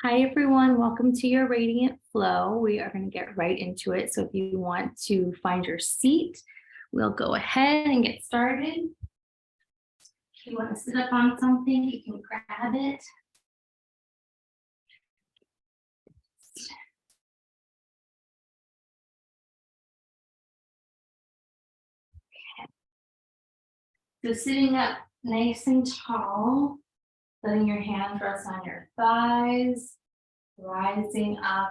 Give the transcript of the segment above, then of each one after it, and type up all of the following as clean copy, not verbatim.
Hi, everyone. Welcome to your Radiant Flow. We are going to get right into it. So if you want to find your seat, we'll go ahead and get started. If you want to sit up on something, you can grab it. So sitting up nice and tall, letting your hands rest on your thighs, rising up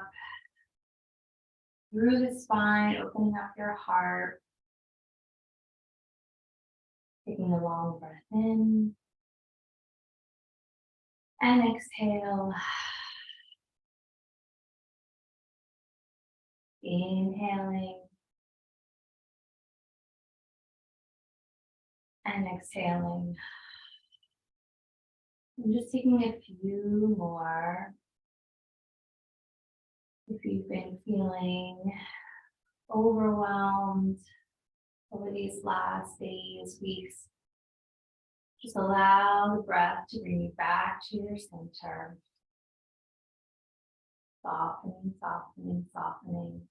through the spine, opening up your heart. Taking a long breath in and exhale. Inhaling and exhaling. I'm just taking a few more. If you've been feeling overwhelmed over these last days, weeks, just allow the breath to bring you back to your center. Softening, softening, softening.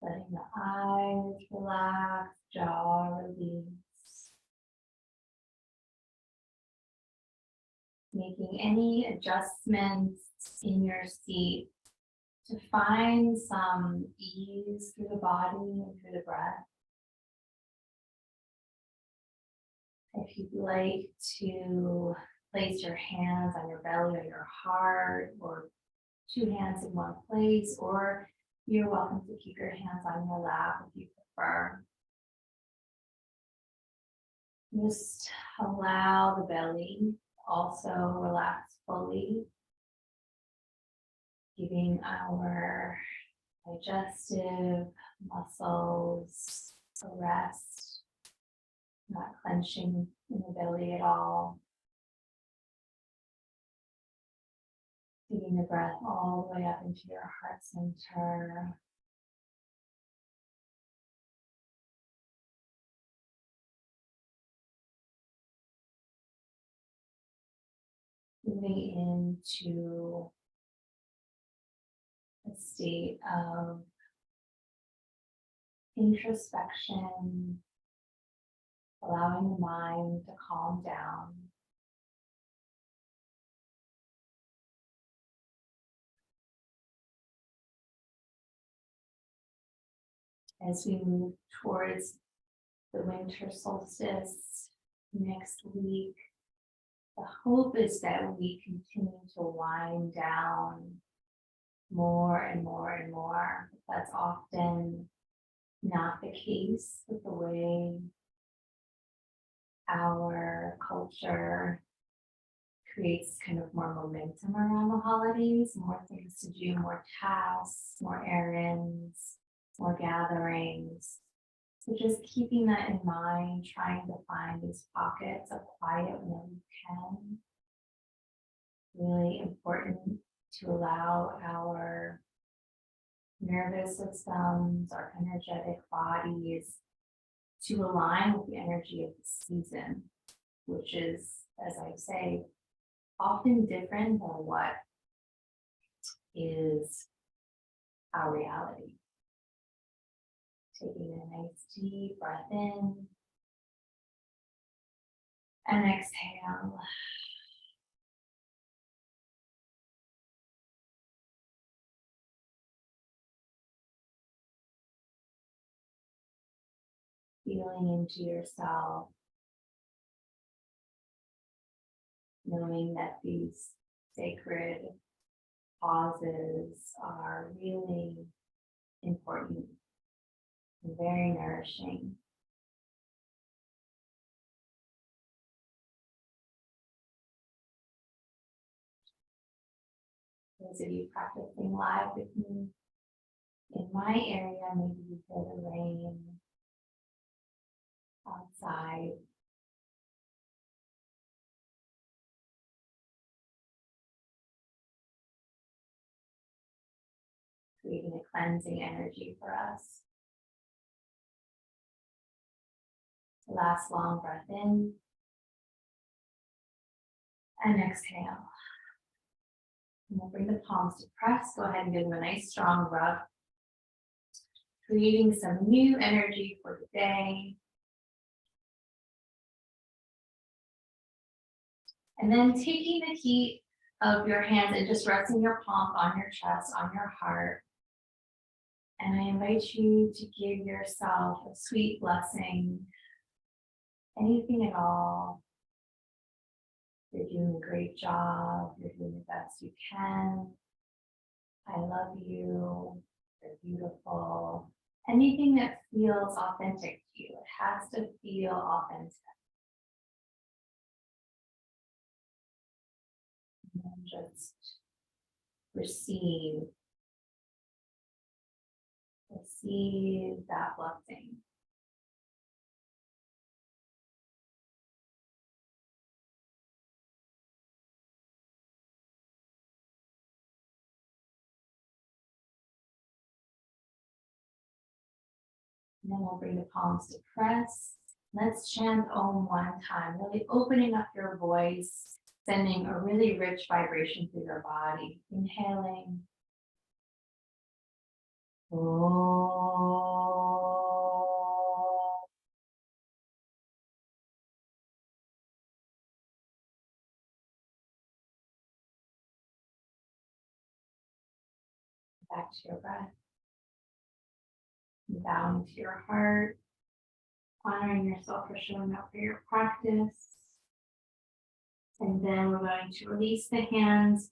Letting the eyes relax, jaw release. Making any adjustments in your seat to find some ease through the body and through the breath. If you'd like to place your hands on your belly or your heart, or two hands in one place, or you're welcome to keep your hands on your lap if you prefer. Just allow the belly also relax fully, giving our digestive muscles a rest, not clenching in the belly at all. Taking the breath all the way up into your heart center. Moving into a state of introspection, allowing the mind to calm down. As we move towards the winter solstice next week, the hope is that we continue to wind down more and more and more. That's often not the case with the way our culture creates kind of more momentum around the holidays, more things to do, more tasks, more errands, more gatherings. So just keeping that in mind, trying to find these pockets of quiet when we can. Really important to allow our nervous systems, our energetic bodies to align with the energy of the season, which is, as I say, often different than what is our reality. Taking a nice deep breath in and exhale. Feeling into yourself, knowing that these sacred pauses are really important and very nourishing. Those of you practicing live with me, in my area, maybe you hear the rain outside. Creating a cleansing energy for us. Last long breath in and exhale. And we'll bring the palms to press. Go ahead and give them a nice strong rub, creating some new energy for the day. And then taking the heat of your hands and just resting your palm on your chest, on your heart. And I invite you to give yourself a sweet blessing, anything at all. You're doing a great job. You're doing the best you can. I love you. You're beautiful. Anything that feels authentic to you, it has to feel authentic. And just receive that blessing. And then we'll bring the palms to press. Let's chant Om one time, really opening up your voice, sending a really rich vibration through your body. Inhaling. Om. Back to your breath. Bowing to your heart, honoring yourself for showing up for your practice. And then we're going to release the hands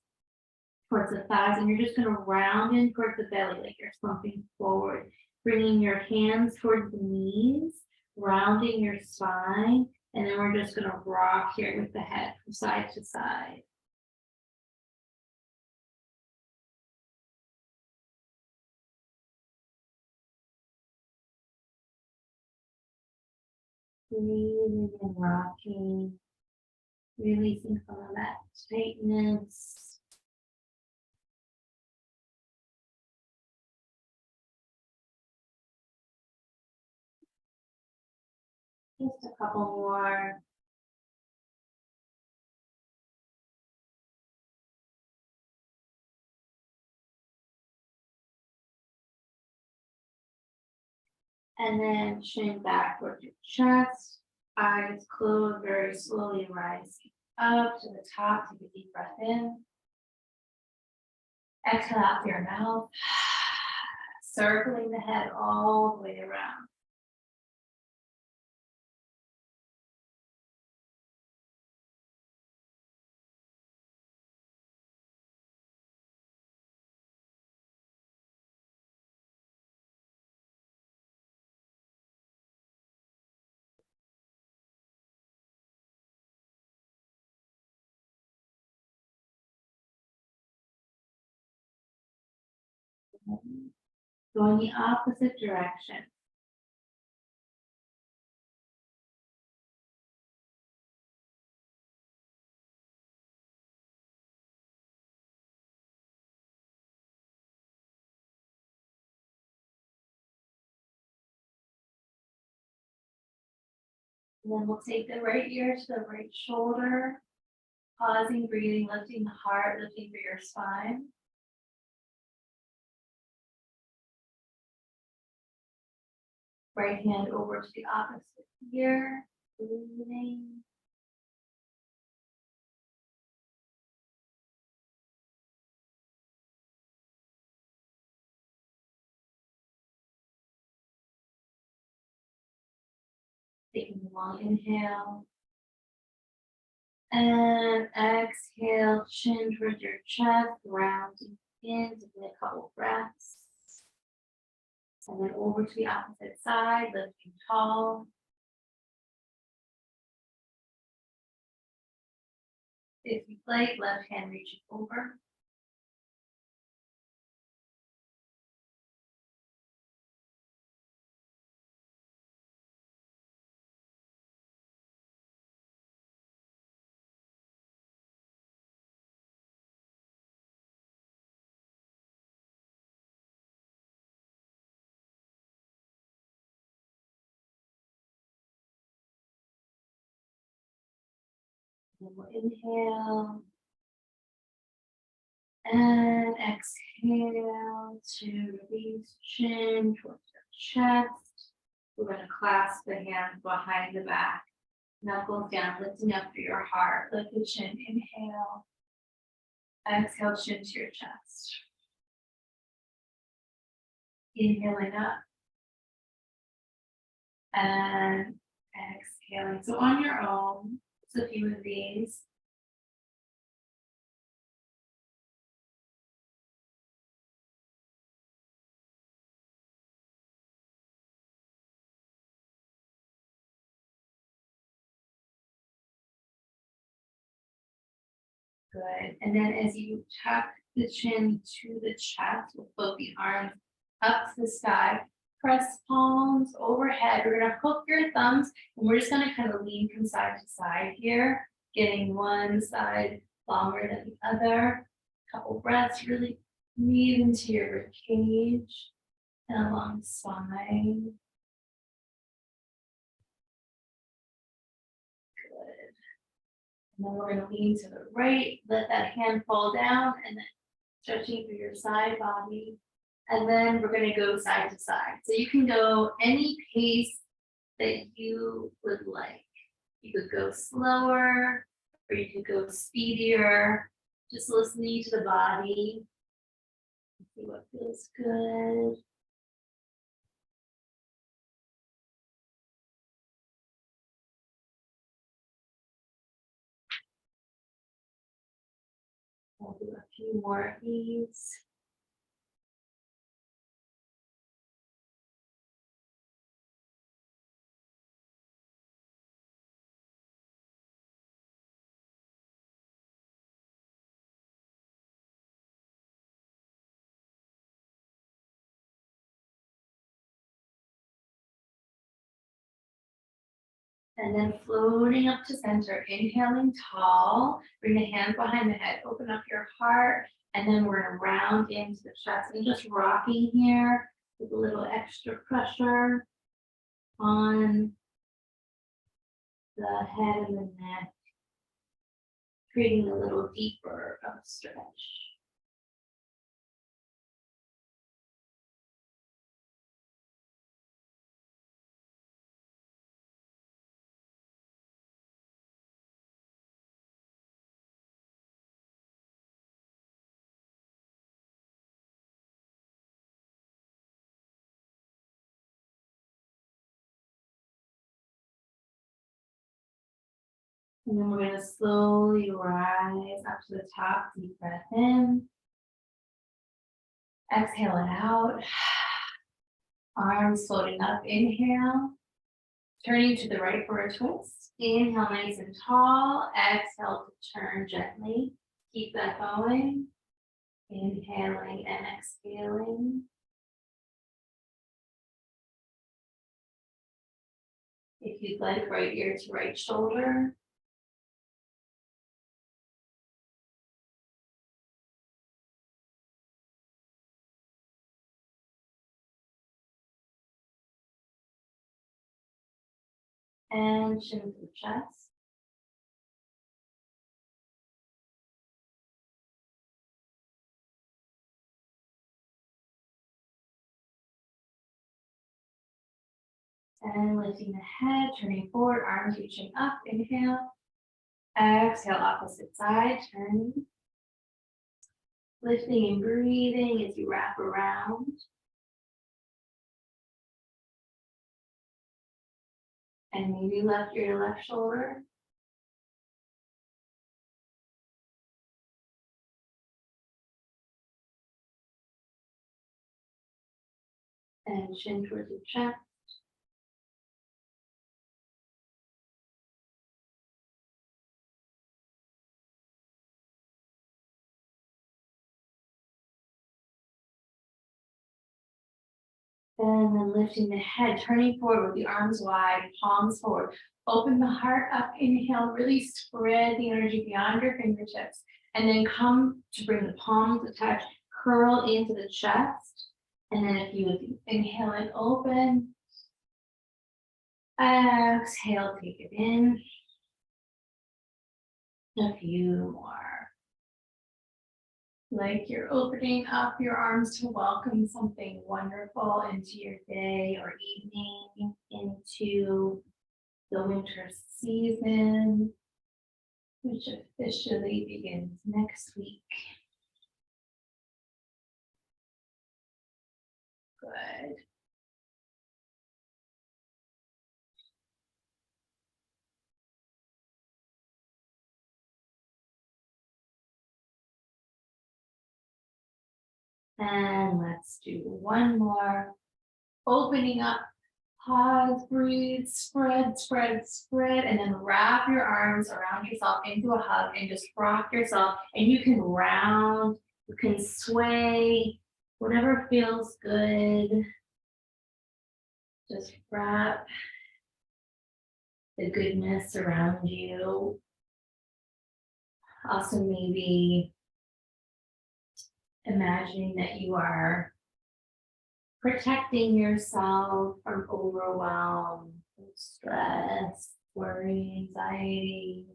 towards the thighs, and you're just going to round in towards the belly like you're slumping forward, bringing your hands towards the knees, rounding your spine, and then we're just going to rock here with the head from side to side. Breathing and rocking, releasing some of that tightness. Just a couple more. And then chin back towards your chest, eyes closed, very slowly rising up to the top. Take a deep breath in. Exhale out through your mouth, circling the head all the way around. Go in the opposite direction. And then we'll take the right ear to the right shoulder, pausing, breathing, lifting the heart, lifting through your spine. Right hand over to the opposite ear, breathing. Taking a long inhale. And exhale, chin towards your chest, rounding in, taking a couple breaths. And then over to the opposite side, lifting tall. If you like, left hand reaching over. And we'll inhale. And exhale to release chin towards the chest. We're going to clasp the hands behind the back. Knuckles down, lifting up through your heart. Lift the chin. Inhale. Exhale, chin to your chest. Inhaling up. And exhaling. So on your own, just a few of these. Good. And then as you tuck the chin to the chest, we'll float the arms up to the sky. Press palms overhead. We're going to hook your thumbs and we're just going to kind of lean from side to side here, getting one side longer than the other. Couple breaths, really breathe into your rib cage and along the spine. Good. And then we're going to lean to the right, let that hand fall down, and then stretching through your side body. And then we're going to go side to side. So you can go any pace that you would like. You could go slower, or you could go speedier. Just listening to the body. See what feels good. I'll do a few more of these. And then floating up to center, inhaling tall, bring the hands behind the head, open up your heart, and then we're gonna round into the chest and just rocking here with a little extra pressure on the head and the neck, creating a little deeper of stretch. And then we're going to slowly rise up to the top, deep breath in. Exhale it out. Arms floating up, inhale. Turning to the right for a twist. Inhale nice and tall. Exhale to turn gently. Keep that going. Inhaling and exhaling. If you'd like, right ear to right shoulder. And chin to the chest. And lifting the head, turning forward, arms reaching up, inhale. Exhale, opposite side, turning. Lifting and breathing as you wrap around. And maybe lift your left shoulder. And chin towards the chest. And then lifting the head, turning forward with the arms wide, palms forward. Open the heart up, inhale, really spread the energy beyond your fingertips. And then come to bring the palms to touch, curl into the chest. And then if you would inhale and open. Exhale, take it in. A few more. like you're opening up your arms to welcome something wonderful into your day or evening, into the winter season, which officially begins next week. Good. And let's do one more. Opening up, pause, breathe, spread, spread, spread, and then wrap your arms around yourself into a hug and just rock yourself. And you can round, you can sway, whatever feels good. Just wrap the goodness around you. Also, maybe imagining that you are protecting yourself from overwhelm, stress, worry, anxiety,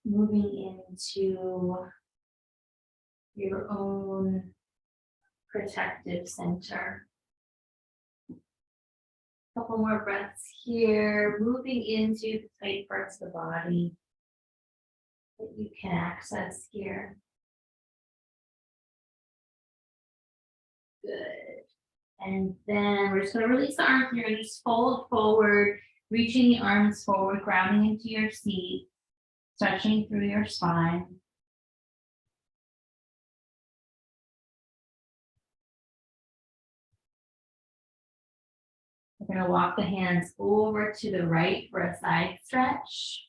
moving into your own protective center. Couple more breaths here, moving into the tight parts of the body that you can access here. Good. And then we're just going to release the arms. You're going to just fold forward, reaching the arms forward, grounding into your seat, stretching through your spine. We're going to walk the hands over to the right for a side stretch.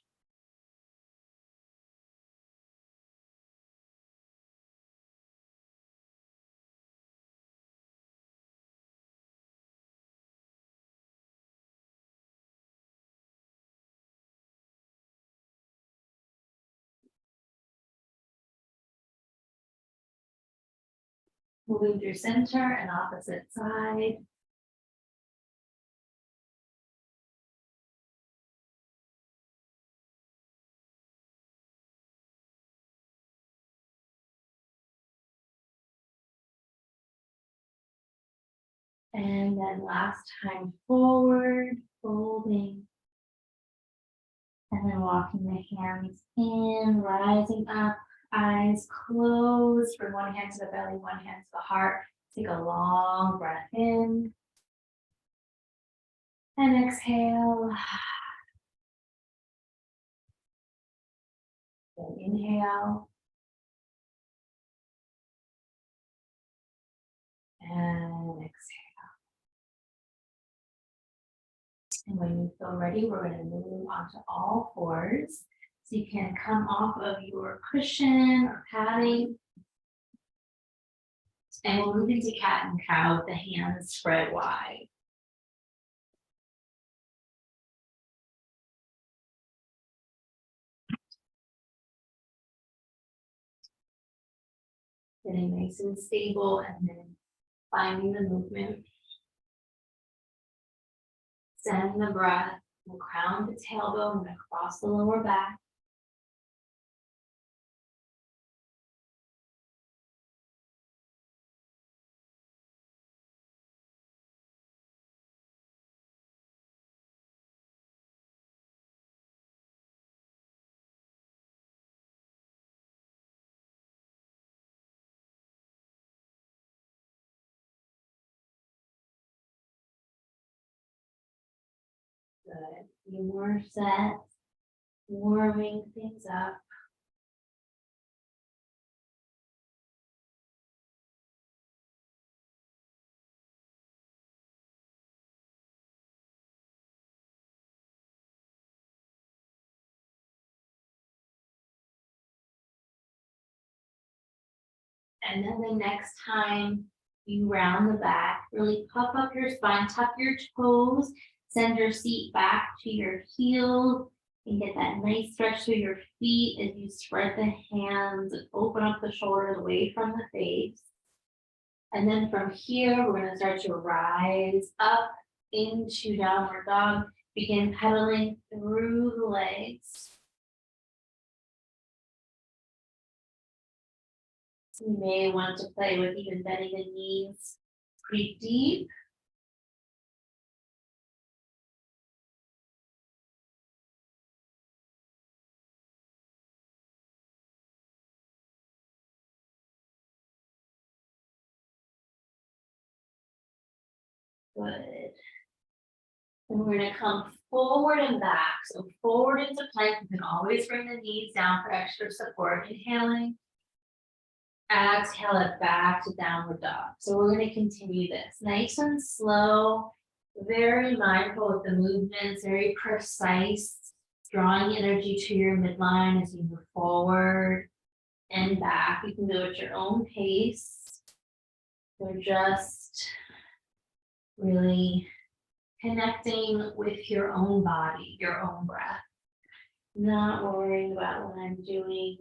Moving through center and opposite side. And then last time forward, folding. And then walking the hands in, rising up, eyes closed. Bring one hand to the belly, one hand to the heart. Take a long breath in. And exhale. Then inhale. And exhale. And when you feel ready, we're going to move onto all fours. So you can come off of your cushion or padding. And we'll move into cat and cow with the hands spread wide. Getting nice and stable and then finding the movement. Sending the breath from crown to tailbone and across the lower back. Good. Few more sets, warming things up. And then the next time you round the back, really puff up your spine, tuck your toes, send your seat back to your heels, and get that nice stretch through your feet as you spread the hands and open up the shoulders away from the face. And then from here, we're going to start to rise up into downward dog. Begin pedaling through the legs. You may want to play with even bending the knees pretty deep. Good. And we're going to come forward and back. So forward into plank. You can always bring the knees down for extra support. Inhaling. Exhale it back to downward dog. So we're going to continue this. Nice and slow. Very mindful of the movements. Very precise. Drawing energy to your midline as you move forward and back. You can go at your own pace. So just really connecting with your own body, your own breath. Not worrying about what I'm doing.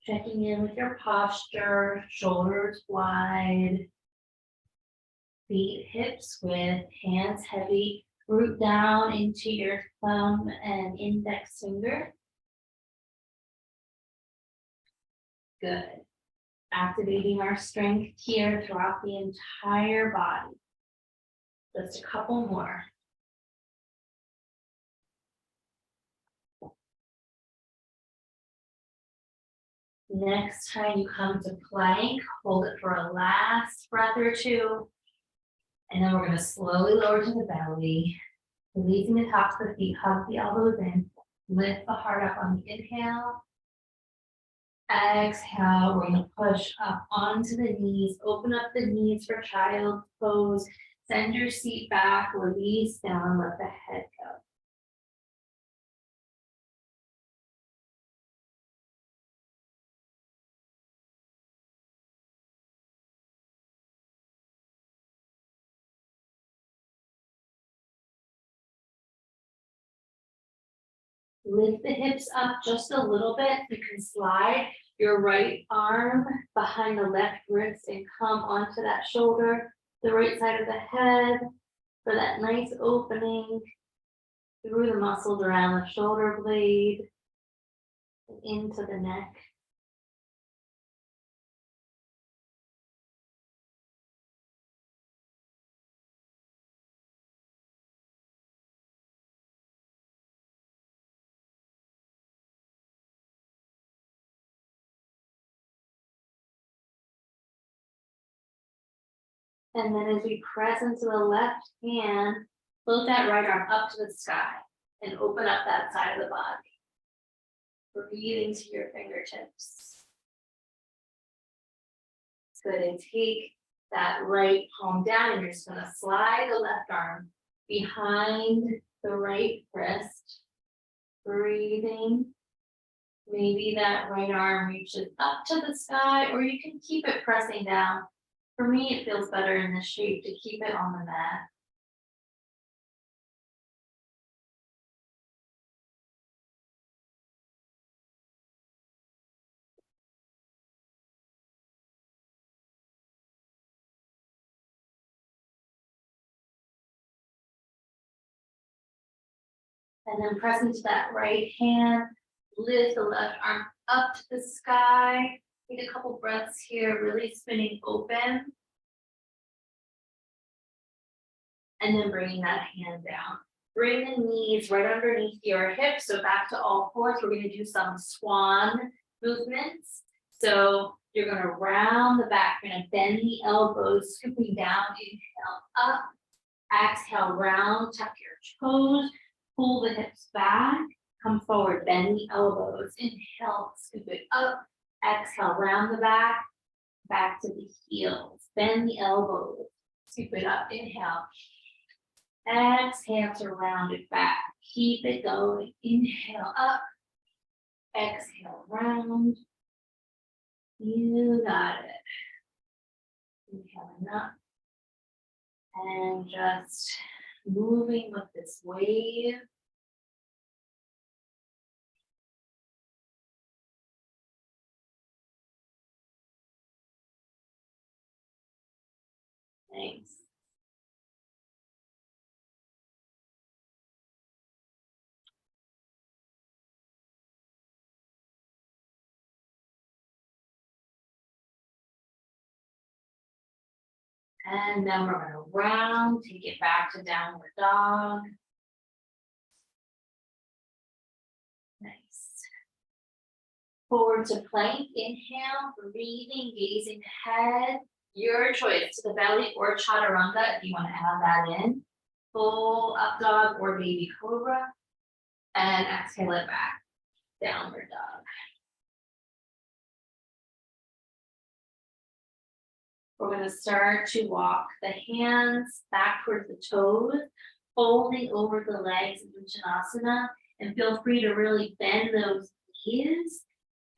Checking in with your posture, shoulders wide, feet hips width, hands heavy, root down into your thumb and index finger. Good. Activating our strength here throughout the entire body. Just a couple more. Next time you come to plank, hold it for a last breath or two. And then we're going to slowly lower to the belly. Releasing the tops of the feet, hug the elbows in. Lift the heart up on the inhale. Exhale, we're going to push up onto the knees. Open up the knees for child's pose. Send your seat back, release down, let the head go. Lift the hips up just a little bit. You can slide your right arm behind the left wrist and come onto that shoulder, the right side of the head, for that nice opening through the muscles around the shoulder blade and into the neck. And then as we press into the left hand, float that right arm up to the sky and open up that side of the body. Breathe into your fingertips. Good, and take that right palm down and you're just going to slide the left arm behind the right wrist. Breathing. Maybe that right arm reaches up to the sky, or you can keep it pressing down. For me, it feels better in this shape to keep it on the mat. And then press into that right hand, lift the left arm up to the sky. Take a couple breaths here, really spinning open. And then bringing that hand down. Bring the knees right underneath your hips. So back to all fours. We're going to do some swan movements. So you're going to round the back. You're going to bend the elbows, scooping down. Inhale up. Exhale, round, tuck your toes. Pull the hips back. Come forward, bend the elbows. Inhale, scoop it up. Exhale, round the back. Back to the heels. Bend the elbows. Scoop it up. Inhale. Exhale to round it back. Keep it going. Inhale up. Exhale round. You got it. Inhaling up. And just moving with this wave. Thanks. And then we're going to round, take it back to downward dog. Nice. Forward to plank, inhale, breathing, gazing ahead. Your choice, to the belly or chaturanga if you want to add that in. Full up dog or baby cobra. And exhale it back, downward dog. We're going to start to walk the hands back towards the toes, folding over the legs in Uttanasana, and feel free to really bend those knees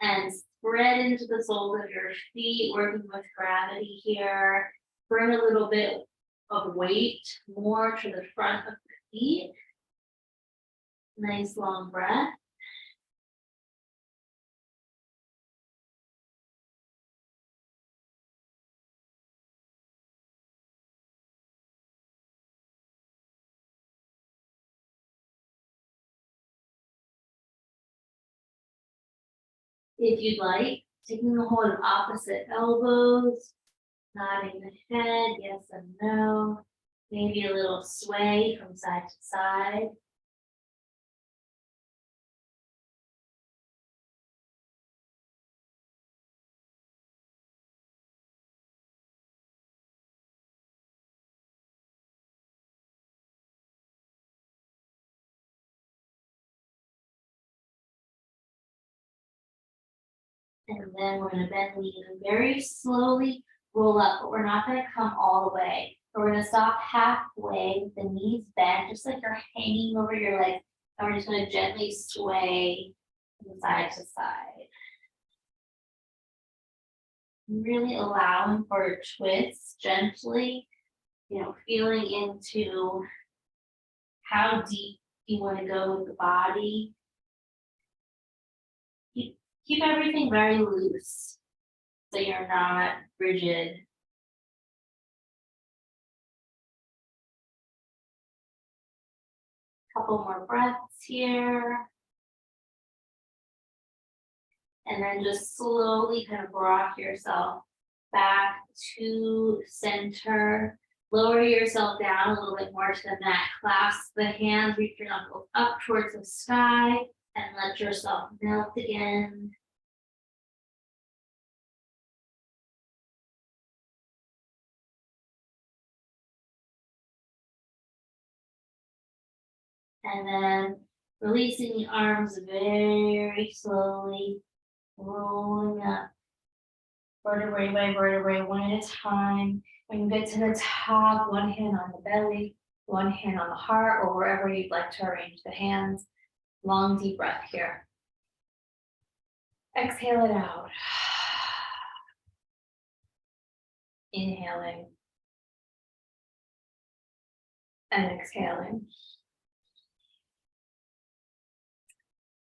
and spread into the soles of your feet, working with gravity here. Bring a little bit of weight more to the front of the feet. Nice long breath. If you'd like, taking a hold of opposite elbows, nodding the head, yes and no. Maybe a little sway from side to side. And then we're going to bend the knee and very slowly roll up, but we're not going to come all the way. We're going to stop halfway with the knees bent, just like you're hanging over your legs. And we're just going to gently sway from side to side. Really allowing for a twist gently, feeling into how deep you want to go with the body. Keep everything very loose so you're not rigid. Couple more breaths here. And then just slowly kind of rock yourself back to center. Lower yourself down a little bit more to the mat. Clasp the hands, reach your knuckles up towards the sky, and let yourself melt again. And then releasing the arms very slowly, rolling up vertebrae by vertebrae, one at a time. When you get to the top, one hand on the belly, one hand on the heart, or wherever you'd like to arrange the hands. Long, deep breath here. Exhale it out. Inhaling. And exhaling.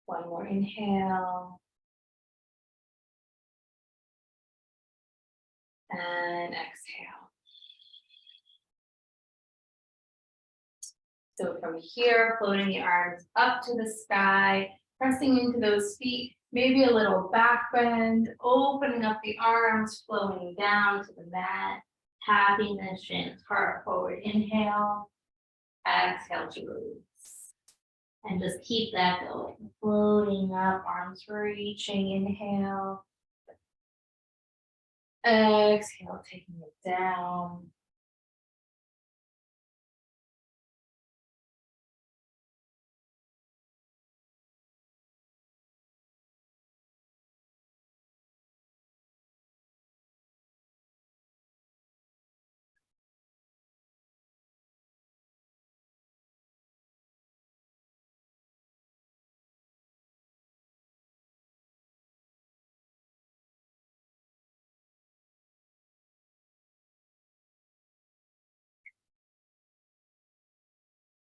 One more inhale. And exhale. So from here, floating the arms up to the sky, pressing into those feet, maybe a little back bend, opening up the arms, flowing down to the mat, tapping the shins, heart forward, inhale, exhale to release. And just keep that going, floating up, arms reaching, inhale. Exhale, taking it down.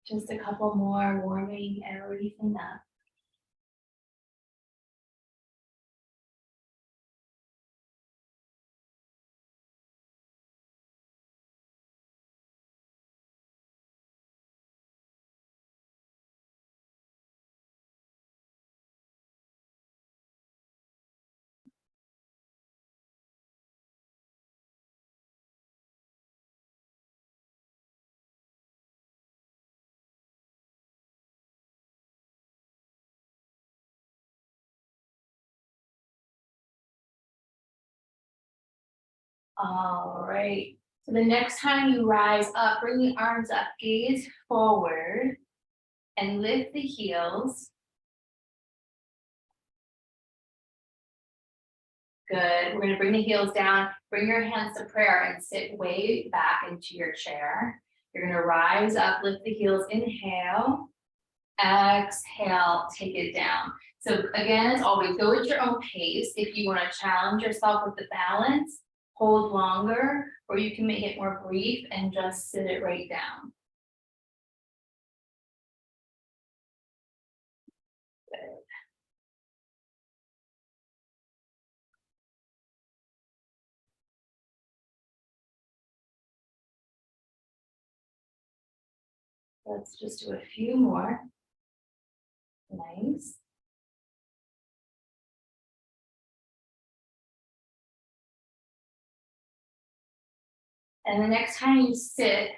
Just a couple more, warming everything up. All right. So the next time you rise up, bring the arms up, gaze forward, and lift the heels. Good. We're going to bring the heels down, bring your hands to prayer and sit way back into your chair. You're going to rise up, lift the heels, inhale, exhale, take it down. So again, as always, go at your own pace. If you want to challenge yourself with the balance, hold longer, or you can make it more brief and just sit it right down. Good. Let's just do a few more. Nice. And the next time you sit,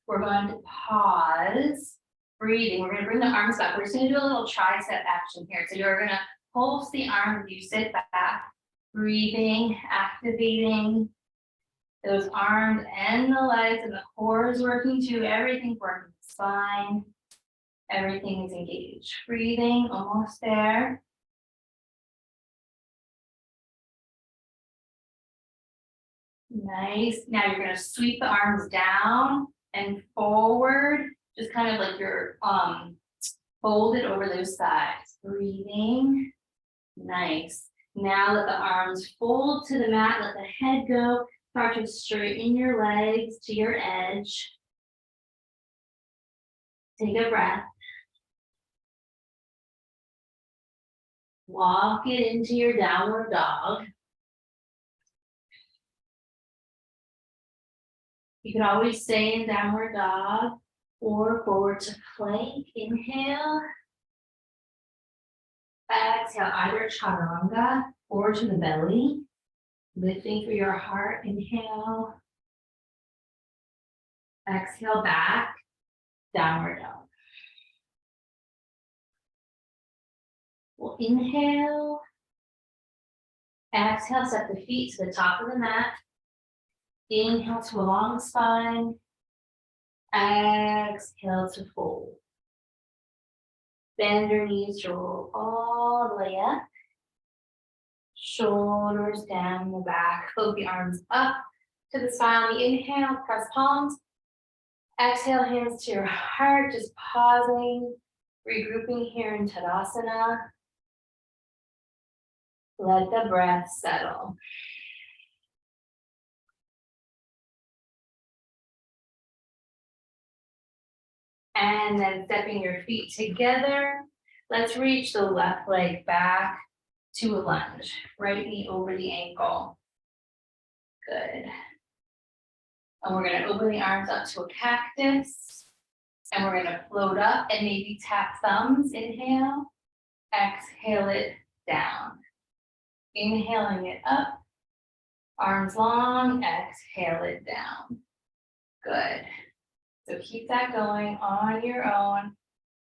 we're going to pause, breathing. We're going to bring the arms back. We're just going to do a little tricep action here. So you're going to pulse the arms, you sit back, breathing, activating those arms and the legs, and the core is working too. Everything's working. Spine, everything is engaged. Breathing, almost there. Nice. Now you're going to sweep the arms down and forward, just kind of like you're folded over those sides. Breathing. Nice. Now let the arms fold to the mat, let the head go. Start to straighten your legs to your edge. Take a breath. Walk it into your downward dog. You can always stay in downward dog or forward to plank. Inhale. Exhale, either chaturanga or to the belly. Lifting through your heart. Inhale. Exhale back. Downward dog. We'll inhale. Exhale, set the feet to the top of the mat. Inhale to a long spine. Exhale to fold. Bend your knees, roll all the way up. Shoulders down the back. Float the arms up to the spine. On the inhale, press palms. Exhale, hands to your heart, just pausing, regrouping here in Tadasana. Let the breath settle. And then stepping your feet together, let's reach the left leg back to a lunge. Right knee over the ankle. Good. And we're going to open the arms up to a cactus. And we're going to float up and maybe tap thumbs. Inhale. Exhale it down. Inhaling it up. Arms long. Exhale it down. Good. So keep that going on your own.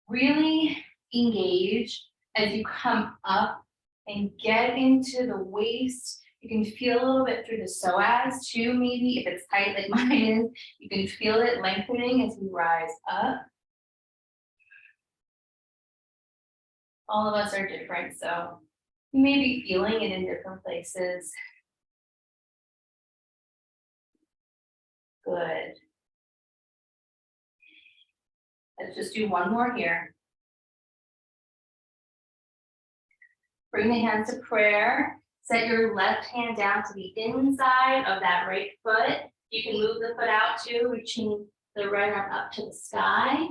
Really engage as you come up and get into the waist. You can feel a little bit through the psoas too, maybe if it's tight like mine is. You can feel it lengthening as we rise up. All of us are different, so you may be feeling it in different places. Good. Let's just do one more here. Bring the hands to prayer. Set your left hand down to the inside of that right foot. You can move the foot out too, reaching the right arm up to the sky.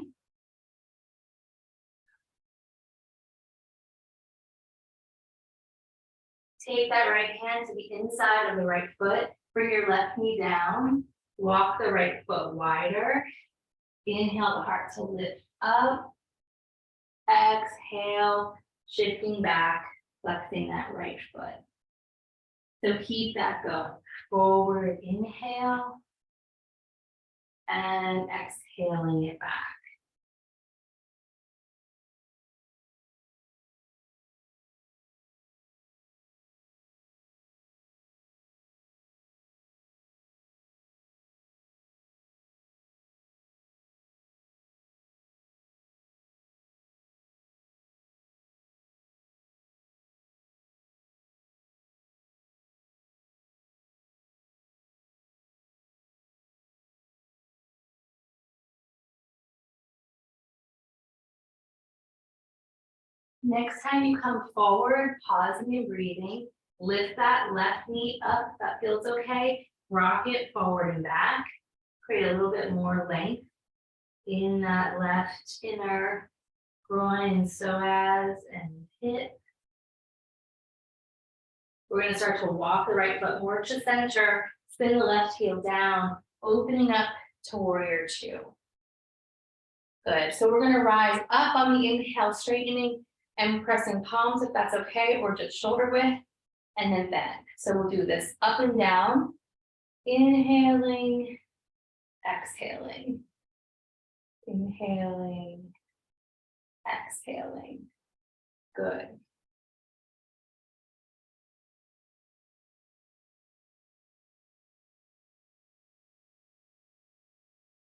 Take that right hand to the inside of the right foot. Bring your left knee down. Walk the right foot wider. Inhale the heart to lift up. Exhale, shifting back, flexing that right foot. So keep that going. Forward inhale. And exhaling it back. Next time you come forward, pausing and breathing, lift that left knee up, if that feels okay. Rock it forward and back. Create a little bit more length in that left inner groin and psoas and hip. We're going to start to walk the right foot more to center, spin the left heel down, opening up to warrior two. Good. So we're going to rise up on the inhale, straightening and pressing palms if that's okay, or just shoulder width, and then bend. So we'll do this up and down, inhaling, exhaling, inhaling, exhaling. Good.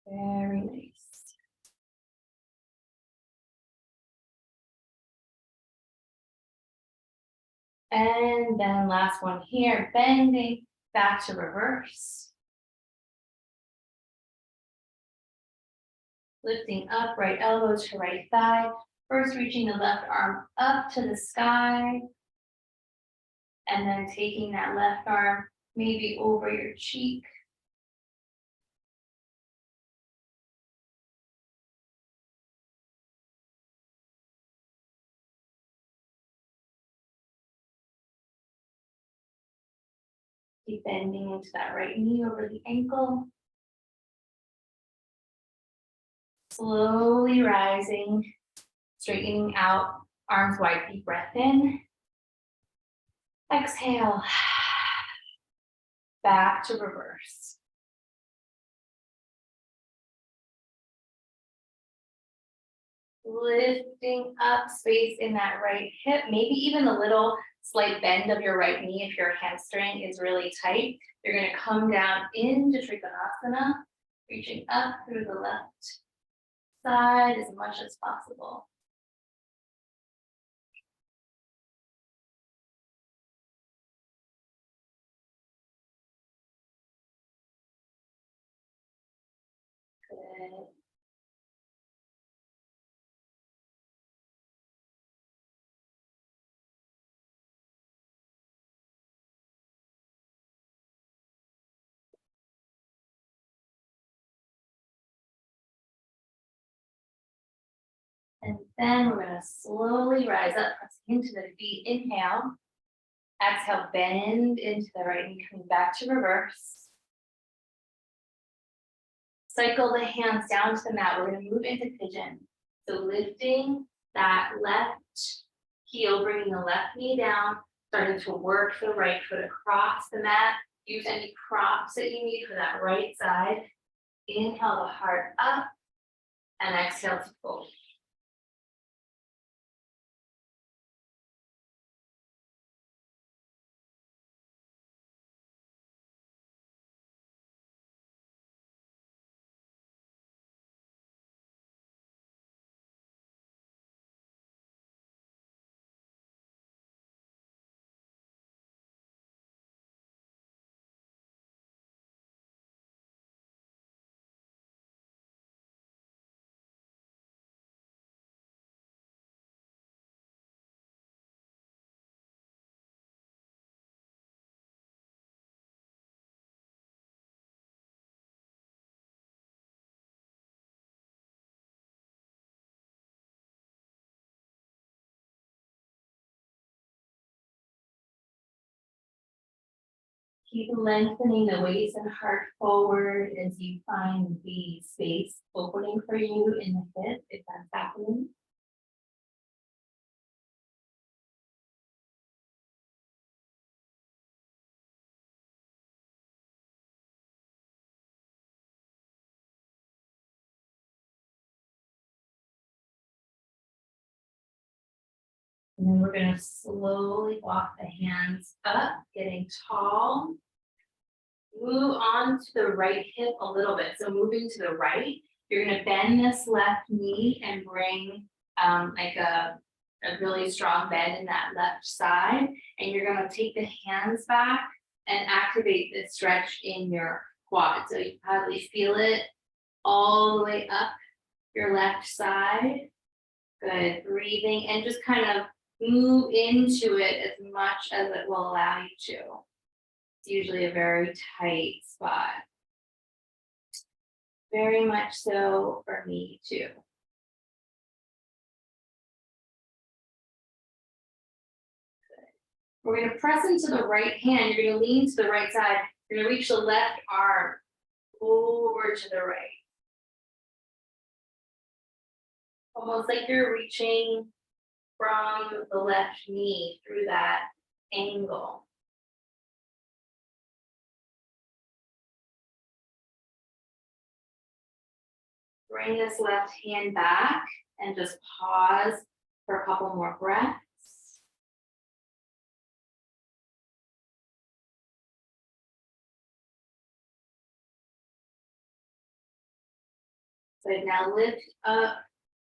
Very nice. And then last one here, bending back to reverse. Lifting up, right elbow to right thigh. First reaching the left arm up to the sky. And then taking that left arm maybe over your cheek. Keep bending into that right knee over the ankle. Slowly rising, straightening out, arms wide, deep breath in. Exhale, back to reverse. Lifting up, space in that right hip, maybe even a little slight bend of your right knee if your hamstring is really tight. You're going to come down into Trikonasana, reaching up through the left side as much as possible. Good. And then we're going to slowly rise up, pressing into the feet. Inhale. Exhale, bend into the right knee, coming back to reverse. Cycle the hands down to the mat. We're going to move into pigeon. So lifting that left heel, bringing the left knee down, starting to work the right foot across the mat. Use any props that you need for that right side. Inhale the heart up and exhale to fold. Keep lengthening the waist and heart forward as you find the space opening for you in the hip, if that's happening. And then we're going to slowly walk the hands up, getting tall. Move on to the right hip a little bit. So moving to the right, you're going to bend this left knee and bring like a really strong bend in that left side. And you're going to take the hands back and activate the stretch in your quad. So you probably feel it all the way up your left side. Good, breathing and just kind of move into it as much as it will allow you to. It's usually a very tight spot. Very much so for me too. We're going to press into the right hand. You're going to lean to the right side. You're going to reach the left arm over to the right. Almost like you're reaching from the left knee through that angle. Bring this left hand back and just pause for a couple more breaths. So now lift up.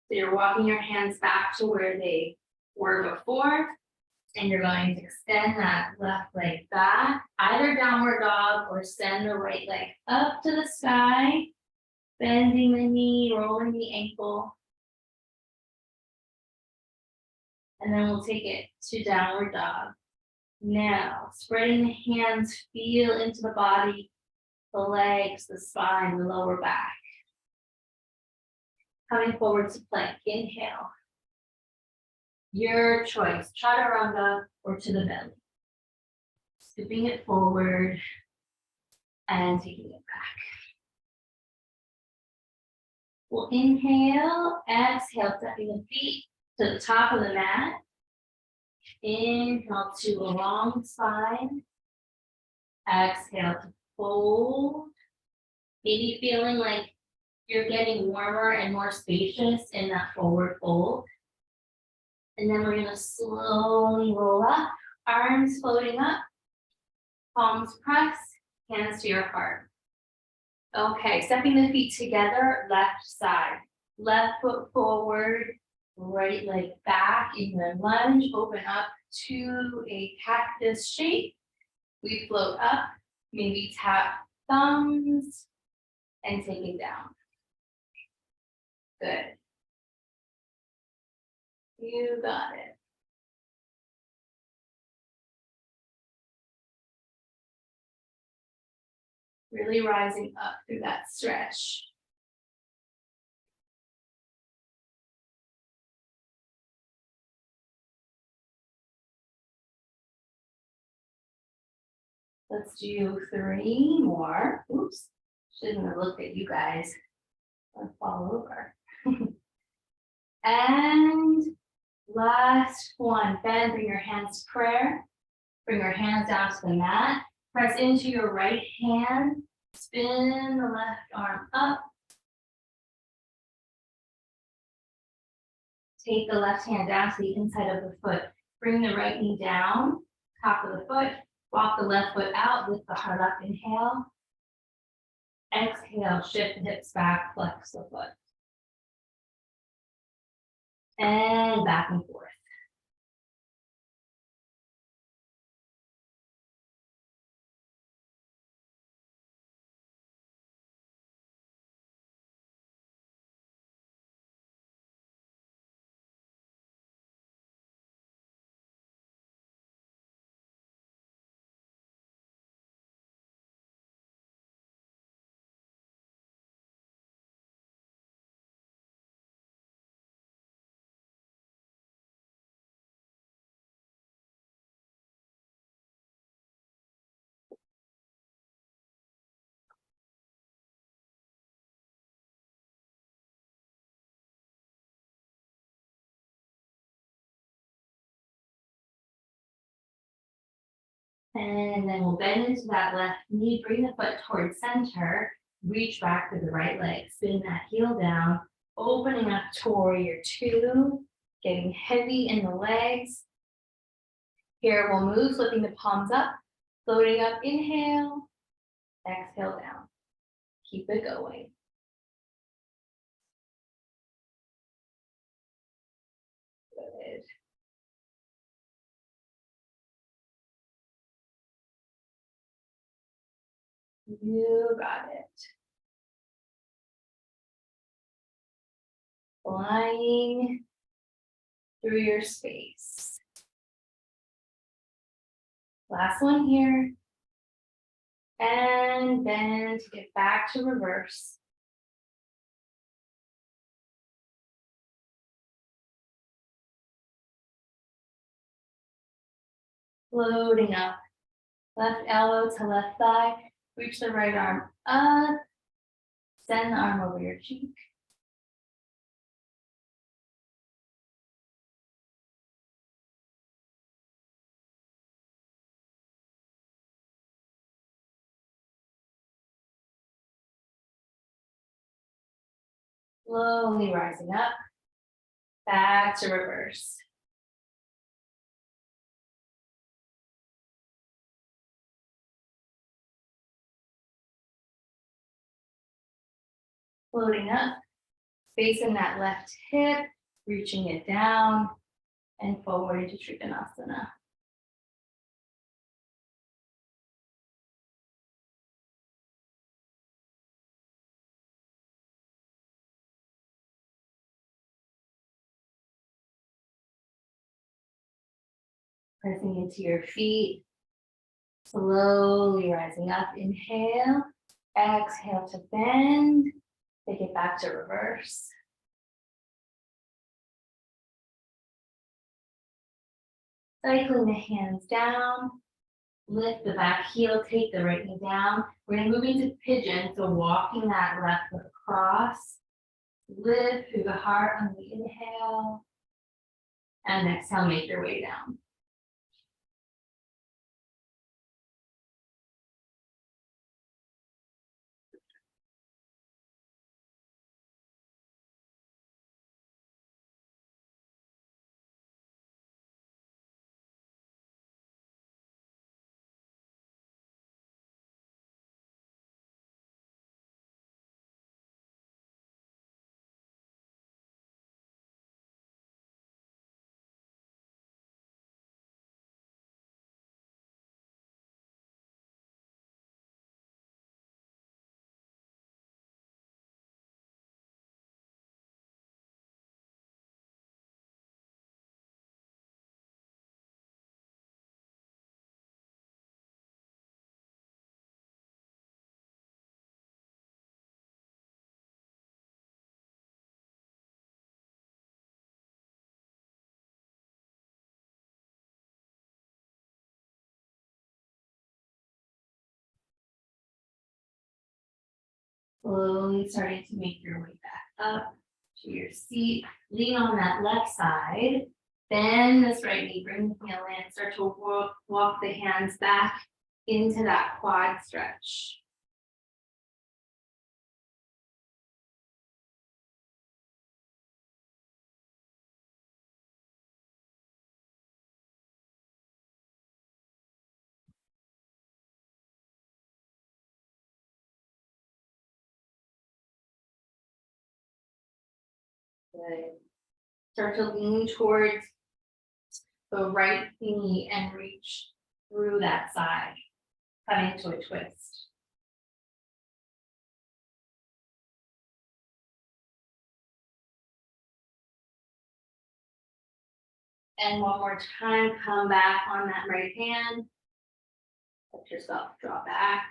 So you're walking your hands back to where they were before. And you're going to extend that left leg back, either downward dog or send the right leg up to the sky, bending the knee, rolling the ankle. And then we'll take it to downward dog. Now, spreading the hands, feel into the body, the legs, the spine, the lower back. Coming forward to plank, inhale. Your choice, chaturanga or to the belly. Scooping it forward and taking it back. We'll inhale, exhale, stepping the feet to the top of the mat. Inhale to a long spine. Exhale to fold. Maybe feeling like you're getting warmer and more spacious in that forward fold. And then we're going to slowly roll up, arms floating up, palms pressed, hands to your heart. Okay, stepping the feet together, left side. Left foot forward, right leg back in the lunge, open up to a cactus shape. We float up, maybe tap thumbs and take it down. Good. You got it. Really rising up through that stretch. Let's do 3 more. Oops, shouldn't have looked at you guys. I'll fall over. And last one, bend, bring your hands to prayer. Bring your hands down to the mat. Press into your right hand. Spin the left arm up. Take the left hand down to the inside of the foot. Bring the right knee down, top of the foot. Walk the left foot out, lift the heart up, inhale. Exhale, shift the hips back, flex the foot. And back and forth. And then we'll bend into that left knee, bring the foot towards center, reach back to the right leg, spin that heel down, opening up to warrior 2, getting heavy in the legs. Here we'll move, flipping the palms up, floating up, inhale, exhale down. Keep it going. Good. You got it. Flying through your space. Last one here. And then take it back to reverse. Floating up. Left elbow to left thigh. Reach the right arm up. Send the arm over your cheek. Slowly rising up. Back to reverse. Floating up. Facing that left hip. Reaching it down. And forward to Trikonasana. Pressing into your feet. Slowly rising up. Inhale. Exhale to bend. Take it back to reverse. Cycling the hands down. Lift the back heel. Take the right knee down. We're going to move into pigeon. So walking that left foot across. Lift through the heart on the inhale. And exhale, make your way down. Slowly starting to make your way back up to your seat. Lean on that left side. Bend this right knee, bring the heel in. Start to walk the hands back into that quad stretch. Good. Start to lean towards the right knee and reach through that side, coming to a twist. And one more time, come back on that right hand. Let yourself draw back.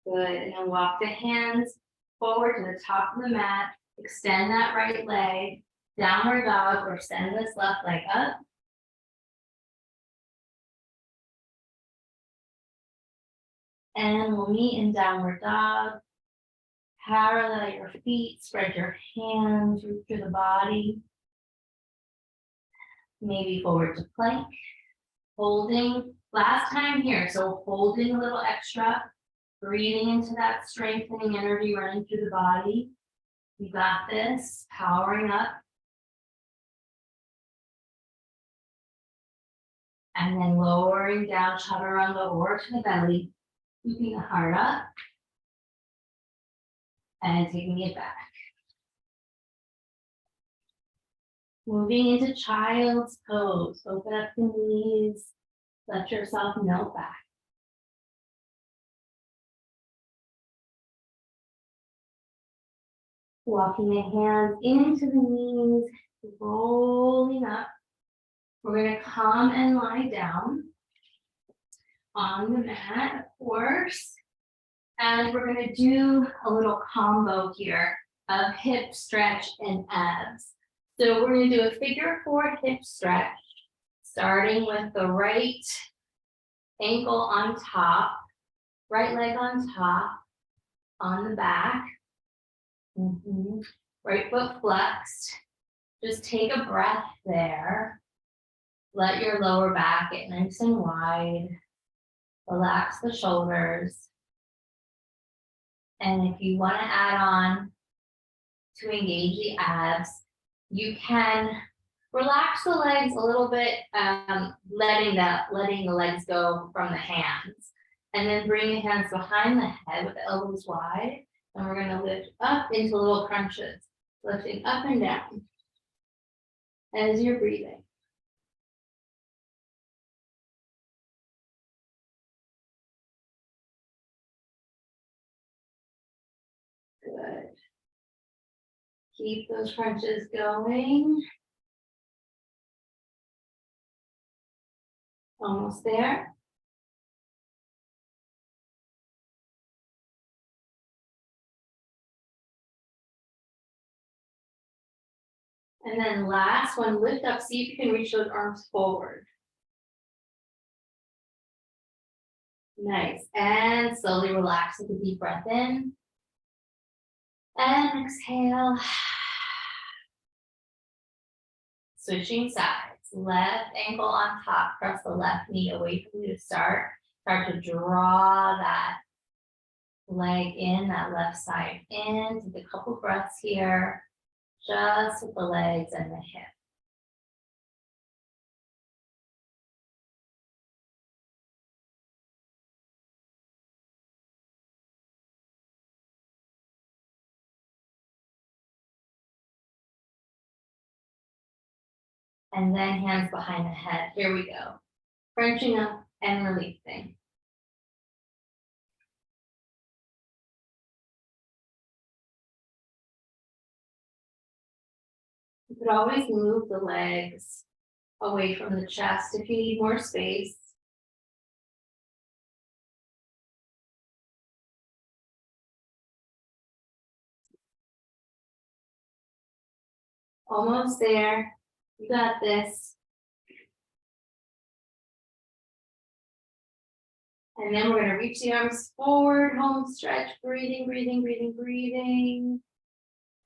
Good, and then walk the hands forward to the top of the mat. Extend that right leg, downward dog, or send this left leg up. And we'll meet in downward dog. Parallel your feet, spread your hands, root through the body. Maybe forward to plank. Holding, last time here, so holding a little extra. Breathing into that strengthening energy running through the body. You got this, powering up. And then lowering down, chaturanga or to the belly, keeping the heart up. And taking it back. Moving into child's pose. Open up the knees. Let yourself melt back. Walking the hands into the knees, rolling up. We're going to come and lie down on the mat, of course. And we're going to do a little combo here of hip stretch and abs. So we're going to do a figure 4 hip stretch, starting with the right ankle on top, right leg on top, on the back. Right foot flexed. Just take a breath there. Let your lower back get nice and wide. Relax the shoulders. And if you want to add on to engage the abs, you can relax the legs a little bit, letting the legs go from the hands. And then bring the hands behind the head with the elbows wide. And we're going to lift up into little crunches, lifting up and down as you're breathing. Good. Keep those crunches going. Almost there. And then last one, lift up, see if you can reach those arms forward. Nice, and slowly relax with a deep breath in. And exhale. Switching sides, left ankle on top, press the left knee away from you to start. Start to draw that leg in, that left side in. Take a couple breaths here, just with the legs and the hip. And then hands behind the head. Here we go. Crunching up and releasing. You could always move the legs away from the chest if you need more space. Almost there. You got this. And then we're going to reach the arms forward, home stretch, breathing, breathing, breathing, breathing.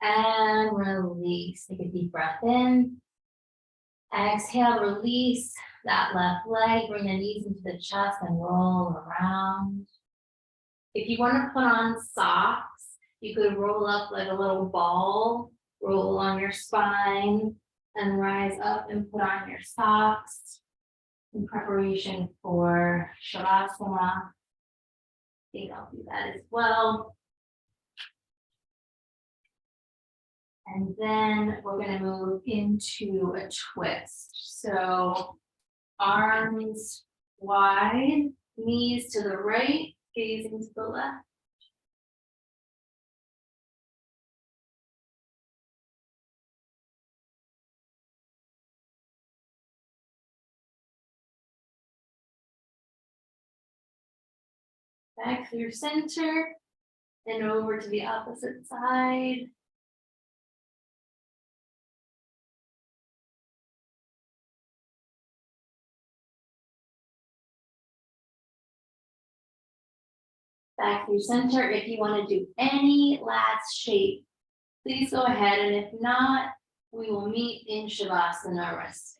And release. Take a deep breath in. Exhale, release that left leg. Bring the knees into the chest and roll around. If you want to put on socks, you could roll up like a little ball, roll on your spine, and rise up and put on your socks in preparation for Shavasana. I think I'll do that as well. And then we're going to move into a twist. So arms wide, knees to the right, gazing to the left. Back through center and over to the opposite side. Back through center. If you want to do any last shape, please go ahead. And if not, we will meet in Shavasana rest.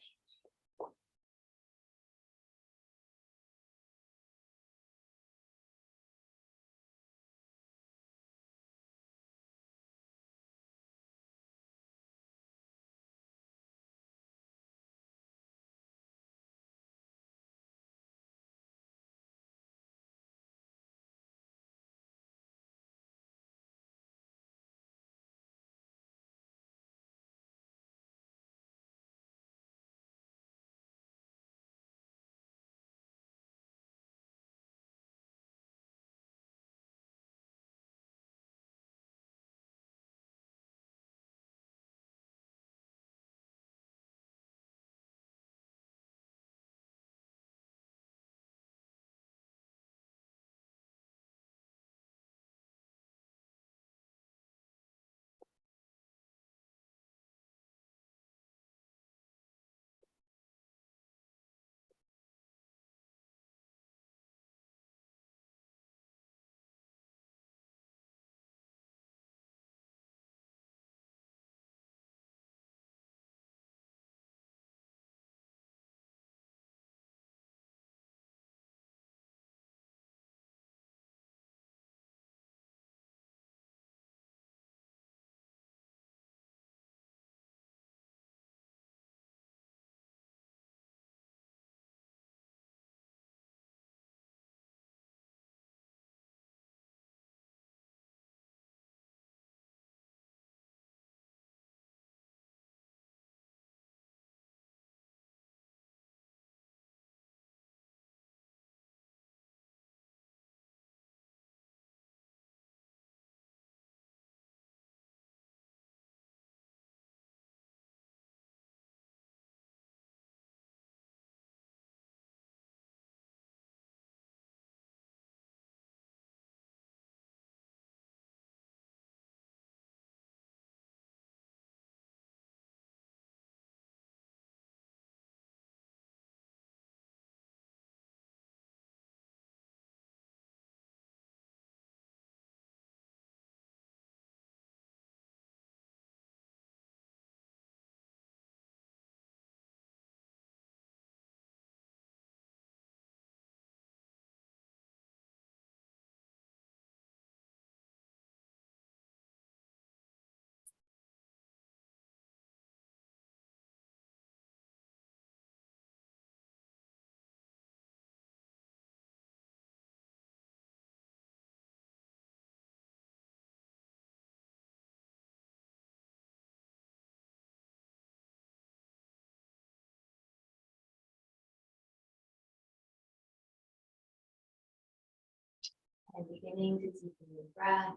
And beginning to deepen your breath.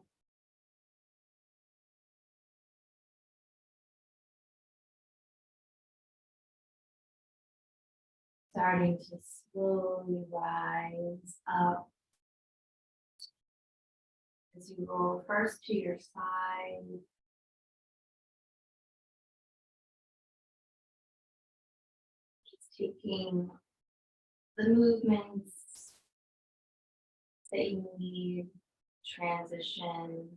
Starting to slowly rise up as you roll first to your side. Just taking the movements that you need, transition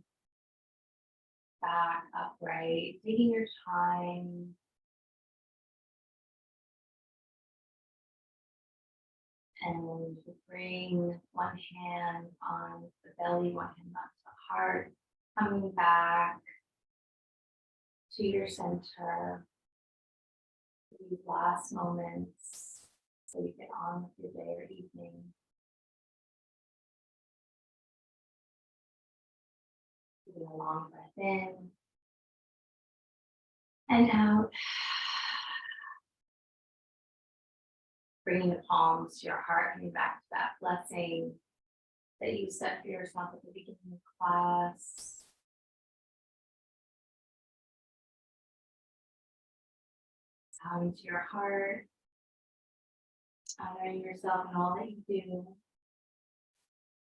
back upright, taking your time. And bring one hand on the belly, one hand up to the heart, coming back to your center. These last moments so you get on with your day or evening. Taking a long breath in and out. Bringing the palms to your heart, coming back to that blessing that you set for yourself at the beginning of class. Out into your heart, honoring yourself and all that you do.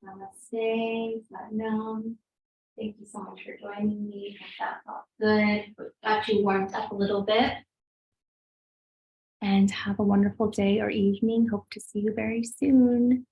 Namaste, Satnam. Thank you so much for joining me. Hope that felt good. Got you warmed up a little bit. And have a wonderful day or evening. Hope to see you very soon.